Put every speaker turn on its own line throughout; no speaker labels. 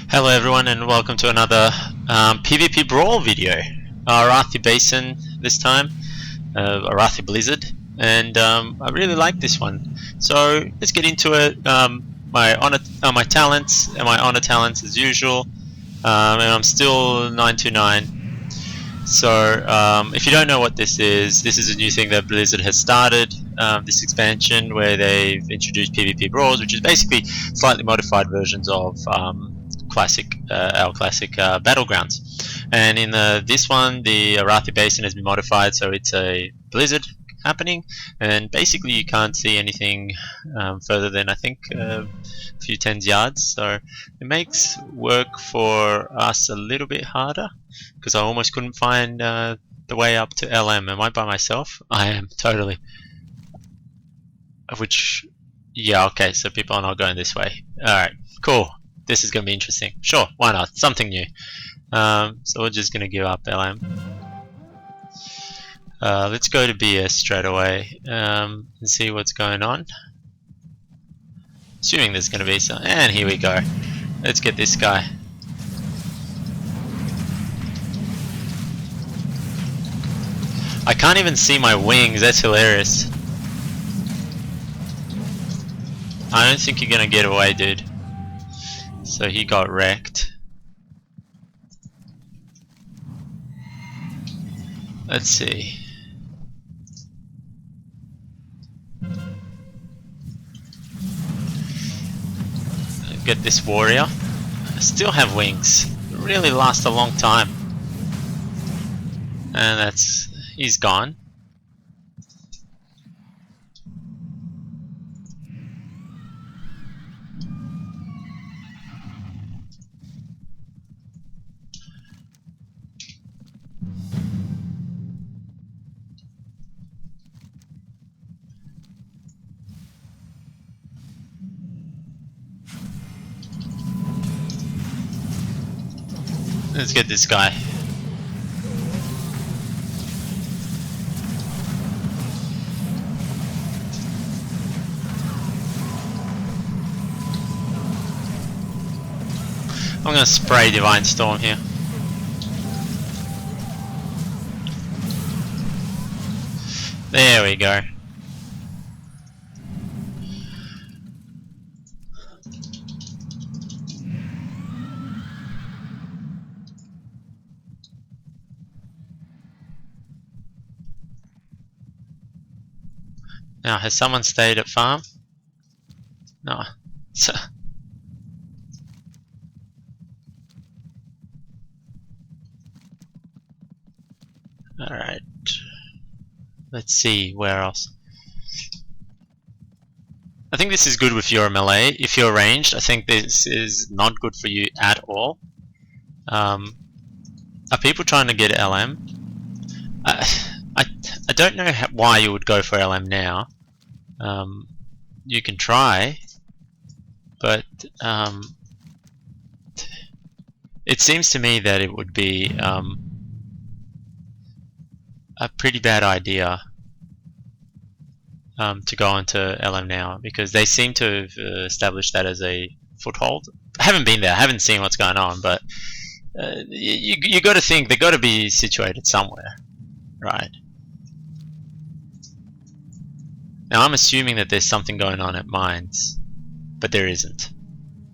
Hello everyone and welcome to another PvP Brawl video. Arathi Basin this time, Arathi Blizzard, and I really like this one. So let's get into it. My talents and my honor talents as usual, and I'm still 929. So if you don't know what this is a new thing that Blizzard has started, this expansion where they've introduced PvP Brawls, which is basically slightly modified versions of our classic battlegrounds. And in this one, the Arathi Basin has been modified, so it's a blizzard happening, and basically you can't see anything further than I think a few tens yards. So it makes work for us a little bit harder, because I almost couldn't find the way up to LM. Am I by myself? I am, totally. Which, yeah, okay, so people are not going this way. Alright, cool. This is going to be interesting. Sure, why not? Something new. So we're just going to give up LM. Let's go to BS straight away and see what's going on. Assuming there's going to be some. And here we go. Let's get this guy. I can't even see my wings. That's hilarious. I don't think you're going to get away, dude. So he got wrecked. Let's see. Get this warrior. I still have wings. It really last a long time. And he's gone. Let's get this guy. I'm gonna spray Divine Storm here. There we go. Now, has someone stayed at farm? No. Alright. Let's see, where else? I think this is good with your melee. If you're ranged, I think this is not good for you at all. Are people trying to get LM? I don't know why you would go for LM now. You can try, but it seems to me that it would be a pretty bad idea to go into LM now, because they seem to have established that as a foothold. I haven't been there, I haven't seen what's going on, but you got to think they've got to be situated somewhere, right? Now I'm assuming that there's something going on at mines, but there isn't.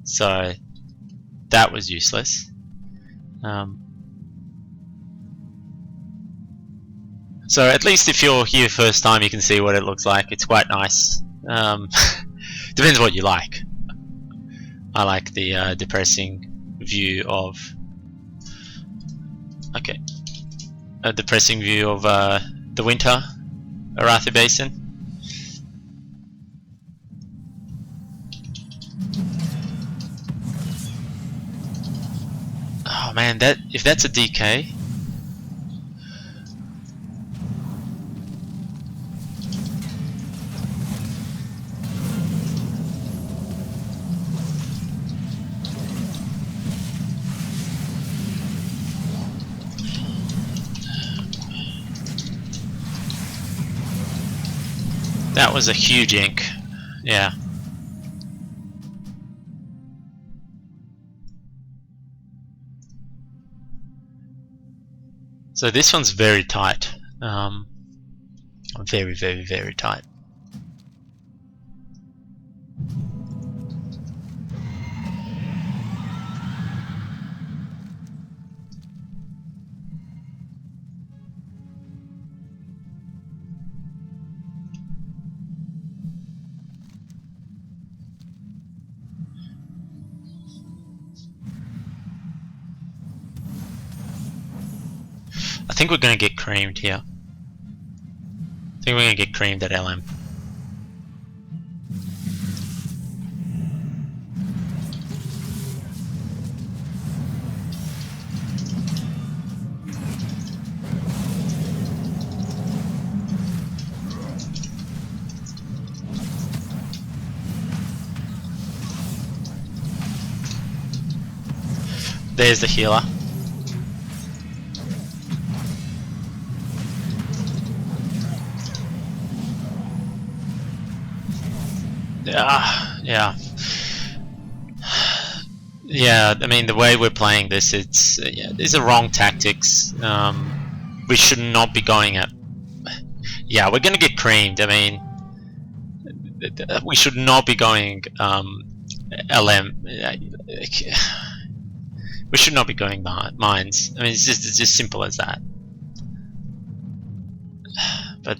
So that was useless. So at least if you're here first time, you can see what it looks like. It's quite nice. Depends what you like. I like the depressing view of. Okay, a depressing view of the winter Arathi Basin. Oh man, if that's a DK. That was a huge ink. Yeah. So this one's very tight. Very, very, very tight. I think we're going to get creamed here. I think we're going to get creamed at LM. There's the healer. Yeah. I mean, the way we're playing this, these are wrong tactics. We should not be going at. Yeah, we're gonna get creamed. I mean, we should not be going LM. We should not be going mines. I mean, it's just simple as that. But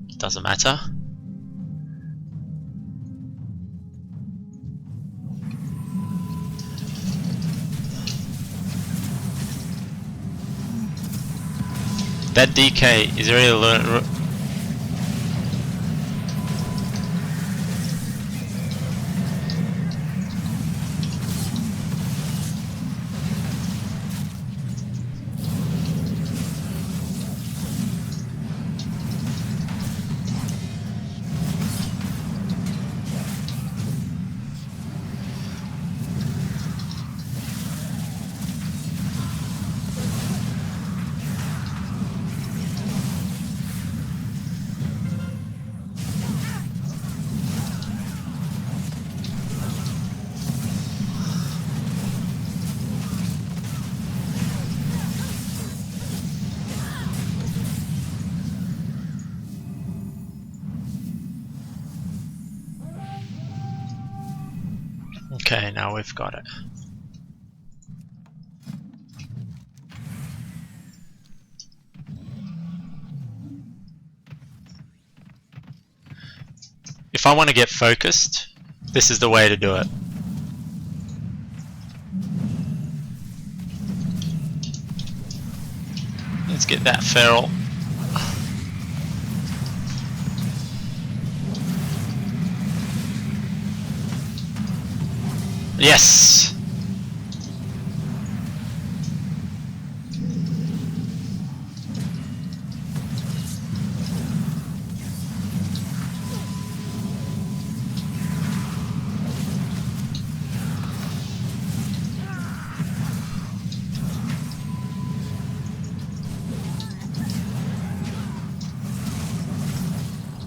it doesn't matter. That DK is really okay. Now we've got it. If I want to get focused, this is the way to do it. Let's get that feral. Yes!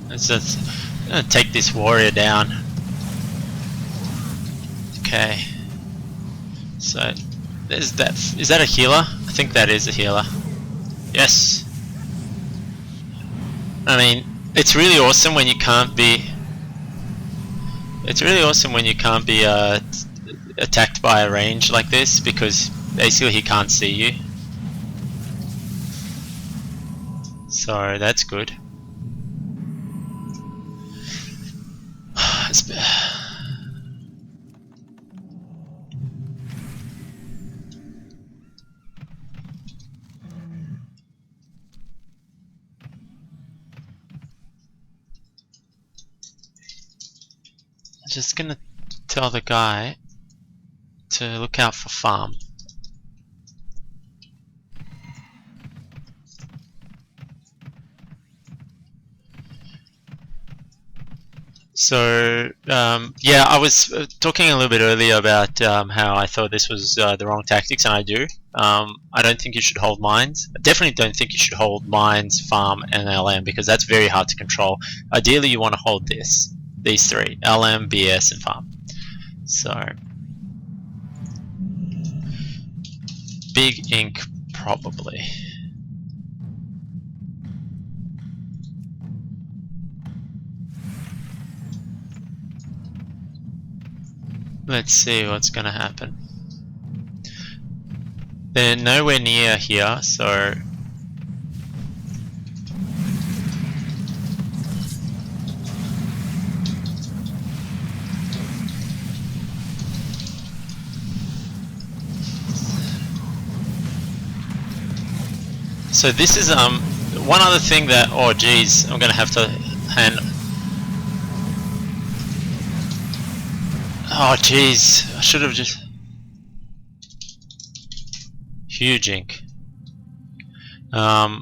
Let's just take this warrior down. Okay. So there's that. Is that a healer? I think that is a healer. Yes. I mean, it's really awesome when you can't be. It's really awesome when you can't be attacked by a range like this, because basically he can't see you. So that's good. Just gonna tell the guy to look out for farm. So yeah, I was talking a little bit earlier about how I thought this was the wrong tactics, and I do. I don't think you should hold mines. I definitely don't think you should hold mines, farm, and LM, because that's very hard to control. Ideally, you want to hold these three: LM, BS, and farm. So big ink probably. Let's see what's gonna happen. They're nowhere near here, so this is one other thing that, oh geez, I'm gonna have to hand. Oh geez, I should have just. Huge ink. Yeah,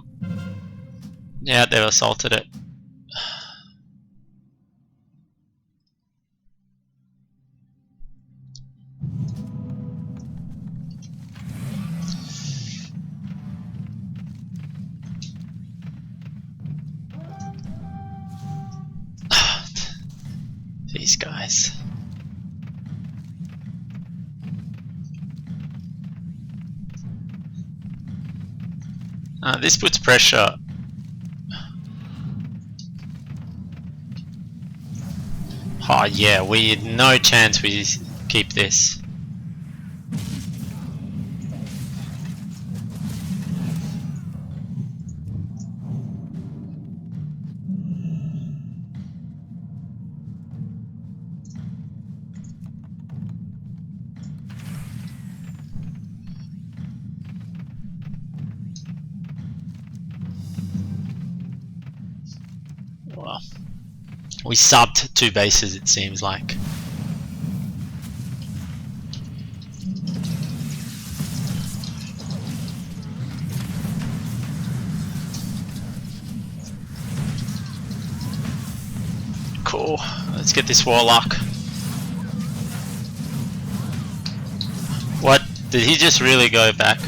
they've assaulted it. These guys. This puts pressure. Oh yeah, we had no chance we keep this. Well, we subbed 2 bases, it seems like. Cool, let's get this warlock. What? Did he just really go back?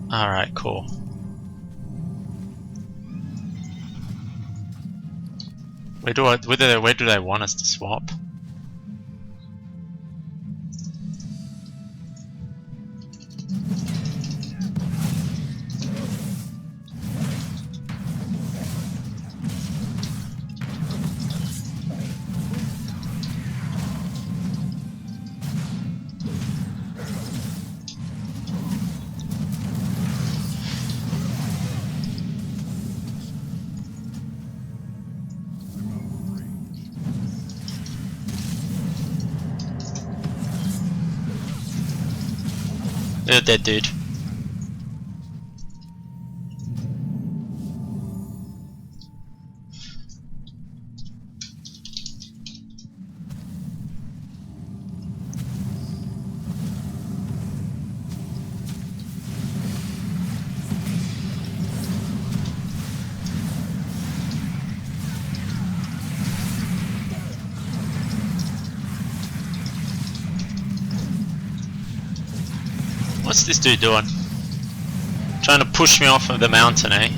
Alright, cool. Where do they want us to swap? They're dead, dude. What's this dude doing? Trying to push me off of the mountain, eh?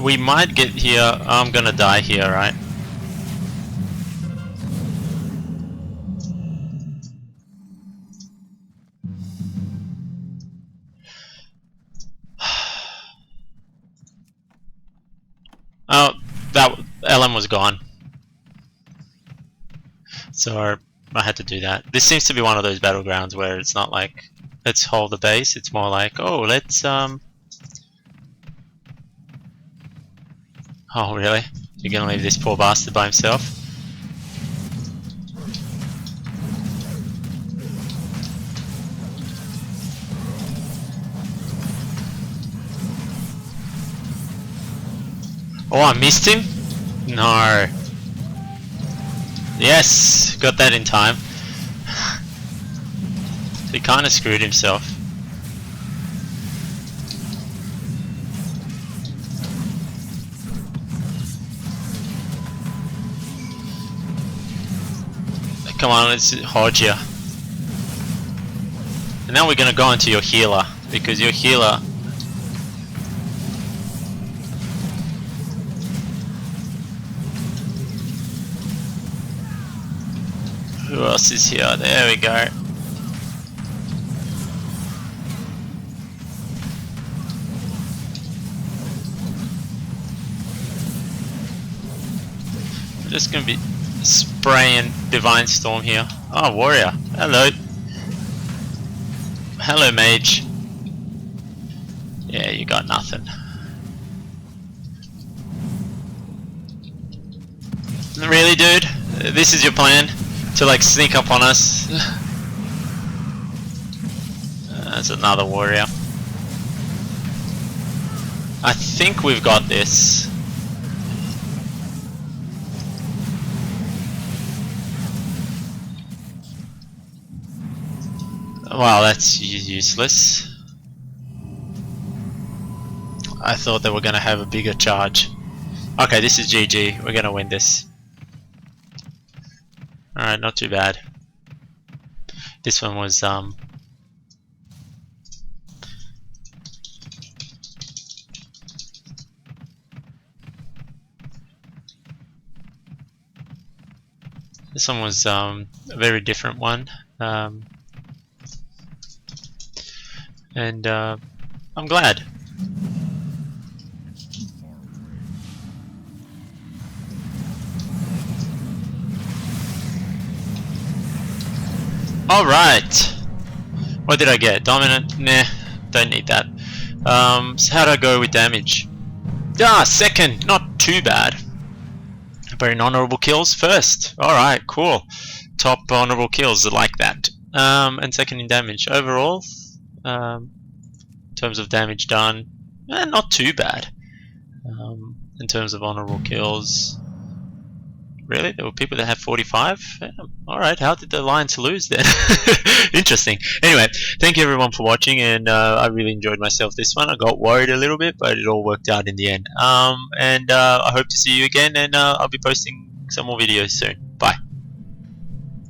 We might get here. I'm gonna die here, right? Oh, that LM was gone. So I had to do that. This seems to be one of those battlegrounds where it's not like, let's hold the base, it's more like, oh, let's oh really? You're gonna leave this poor bastard by himself? Oh, I missed him? No. Yes, got that in time. He kinda screwed himself. Come on, let's hold you. And now we're gonna go into your healer. because your healer. Who else is here? There we go. I'm just gonna be spraying Divine Storm here. Oh, warrior. Hello. Hello, mage. Yeah, you got nothing. Really, dude? This is your plan? To like sneak up on us? That's another warrior. I think we've got this. Wow, that's useless. I thought they were gonna have a bigger charge. Okay, this is GG. We're gonna win this. Alright, not too bad. This one was this one was a very different one. And I'm glad. Alright. What did I get? Dominant? Nah, don't need that. So how'd I go with damage? Ah, second! Not too bad. Very honorable kills first. Alright, cool. Top honorable kills, I like that. And second in damage. Overall, in terms of damage done, not too bad. In terms of honorable kills, really? There were people that had 45? Alright, how did the Lions lose then? Interesting. Anyway, thank you everyone for watching, and I really enjoyed myself this one. I got worried a little bit, but it all worked out in the end. And I hope to see you again, and I'll be posting some more videos soon.